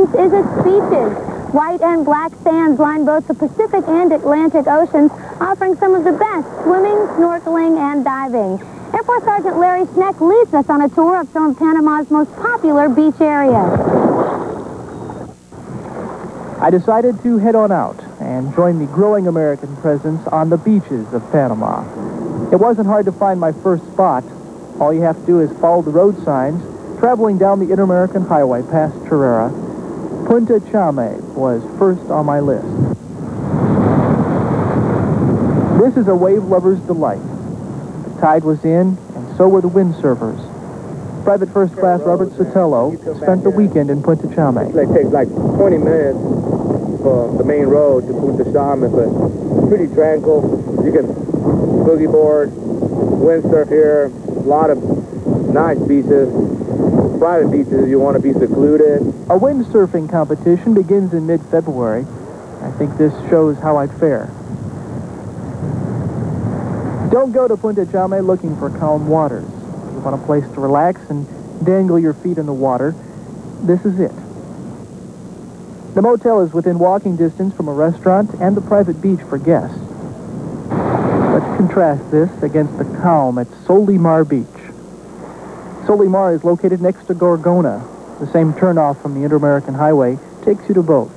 Productions is its beaches. White and black sands line both the Pacific and Atlantic Oceans, offering some of the best swimming, snorkeling, and diving. Air Force Sergeant Larry Schneck leads us on a tour of some of Panama's most popular beach areas. I decided to head on out and join the growing American presence on the beaches of Panama. It wasn't hard to find my first spot. All you have to do is follow the road signs, traveling down the Inter-American Highway past Herrera. Punta Chame was first on my list. This is a wave lover's delight. The tide was in, and so were the windsurfers. Private First Class Robert Sotelo spent the weekend in Punta Chame. It takes like 20 minutes for the main road to Punta Chame, but pretty tranquil. You can boogie board, windsurf here, a lot of nice beaches, private beaches if you want to be secluded. A windsurfing competition begins in mid-February. I think this shows how I'd fare. Don't go to Punta Chame looking for calm waters. If you want a place to relax and dangle your feet in the water, this is it. The motel is within walking distance from a restaurant and the private beach for guests. Let's contrast this against the calm at Solimar Beach. Solimar is located next to Gorgona. The same turnoff from the Inter-American Highway takes you to both.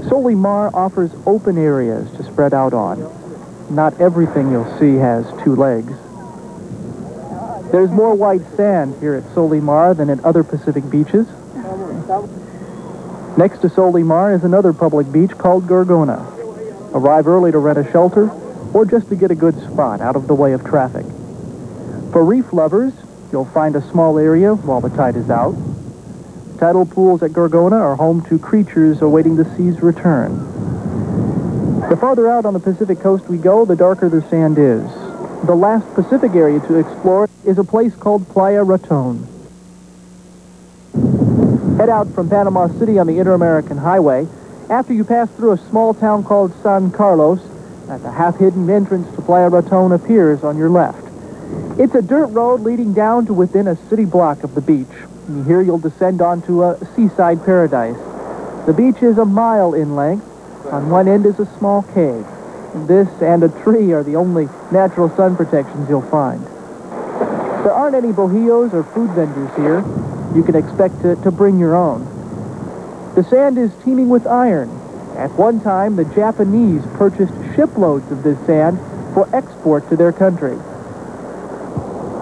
Solimar offers open areas to spread out on. Not everything you'll see has two legs. There's more white sand here at Solimar than at other Pacific beaches. Next to Solimar is another public beach called Gorgona. Arrive early to rent a shelter or just to get a good spot out of the way of traffic. For reef lovers, you'll find a small area while the tide is out. Tidal pools at Gorgona are home to creatures awaiting the sea's return. The farther out on the Pacific coast we go, the darker the sand is. The last Pacific area to explore is a place called Playa Raton. Head out from Panama City on the Inter-American Highway. After you pass through a small town called San Carlos, the half-hidden entrance to Playa Raton appears on your left. It's a dirt road leading down to within a city block of the beach. And here you'll descend onto a seaside paradise. The beach is a mile in length. On one end is a small cave. This and a tree are the only natural sun protections you'll find. There aren't any bohíos or food vendors here. You can expect to bring your own. The sand is teeming with iron. At one time, the Japanese purchased shiploads of this sand for export to their country.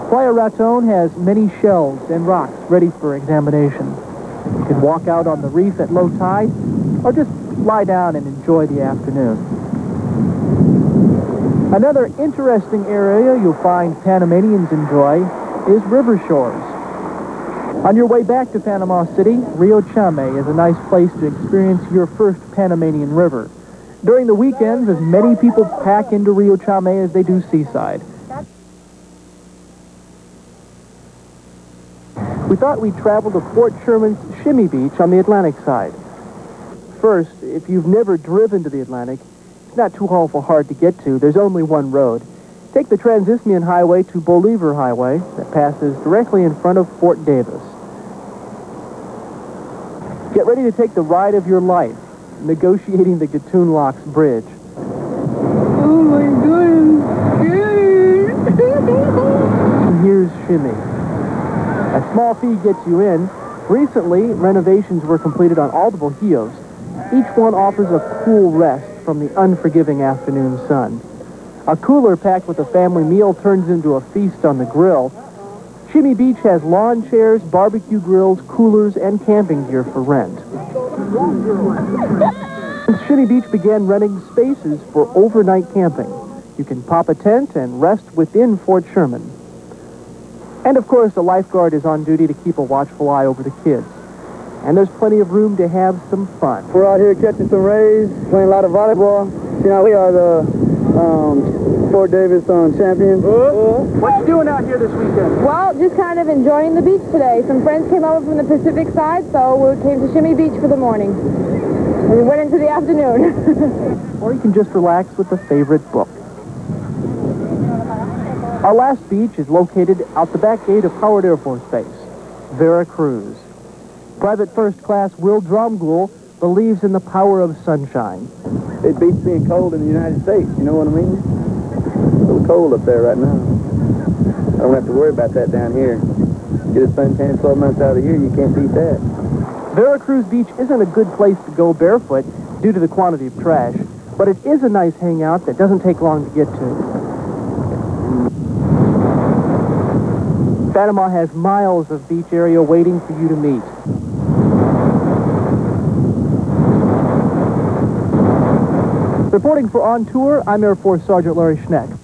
Playa Raton has many shells and rocks ready for examination. You can walk out on the reef at low tide or just lie down and enjoy the afternoon. Another interesting area you'll find Panamanians enjoy is river shores. On your way back to Panama City, Rio Chame is a nice place to experience your first Panamanian river. During the weekends, as many people pack into Rio Chame as they do seaside. We thought we'd travel to Fort Sherman's Shimmy Beach on the Atlantic side. First, if you've never driven to the Atlantic, it's not too awful hard to get to. There's only one road. Take the Trans-Isthmian Highway to Bolivar Highway that passes directly in front of Fort Davis. Get ready to take the ride of your life, negotiating the Gatun Locks Bridge. Oh my goodness. Here's Shimmy. A small fee gets you in. Recently, renovations were completed on all the bohíos. Each one offers a cool rest from the unforgiving afternoon sun. A cooler packed with a family meal turns into a feast on the grill. Shimmy Beach has lawn chairs, barbecue grills, coolers, and camping gear for rent. Shimmy Beach began renting spaces for overnight camping. You can pop a tent and rest within Fort Sherman. And of course, the lifeguard is on duty to keep a watchful eye over the kids. And there's plenty of room to have some fun. We're out here catching some rays, playing a lot of volleyball. You know, we are the Fort Davis champions. What you doing out here this weekend? Well, just kind of enjoying the beach today. Some friends came over from the Pacific side, so we came to Shimmy Beach for the morning. And we went into the afternoon. Or you can just relax with a favorite book. Our last beach is located out the back gate of Howard Air Force Base, Veracruz. Private First Class Will Dromgoole believes in the power of sunshine. It beats being cold in the United States, you know what I mean? It's a little cold up there right now. I don't have to worry about that down here. Get a suntan 12 months out of here, you can't beat that. Veracruz Beach isn't a good place to go barefoot due to the quantity of trash, but it is a nice hangout that doesn't take long to get to. Panama has miles of beach area waiting for you to meet. Reporting for On Tour, I'm Air Force Sergeant Larry Schneck.